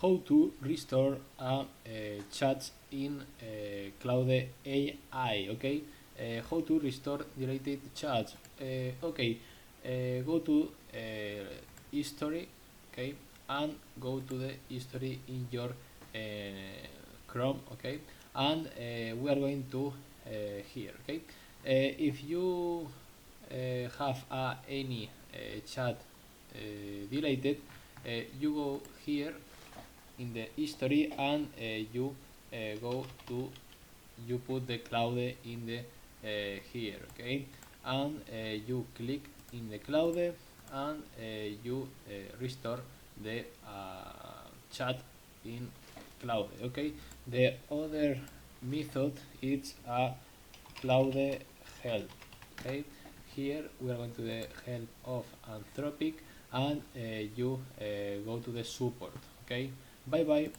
how to restore a chat in Claude AI. Okay, how to restore deleted chat. Okay, go to history. Okay, and go to the history in your Chrome. Okay, and we are going to here. Okay, if you have any chat deleted, you go here in the history and you go to you put the cloud in the here. Okay, and you click in the cloud and you restore the chat in cloud. Okay, the other method is a cloud help. Okay, here we are going to the help of Anthropic and you go to the support. Okay, bye bye.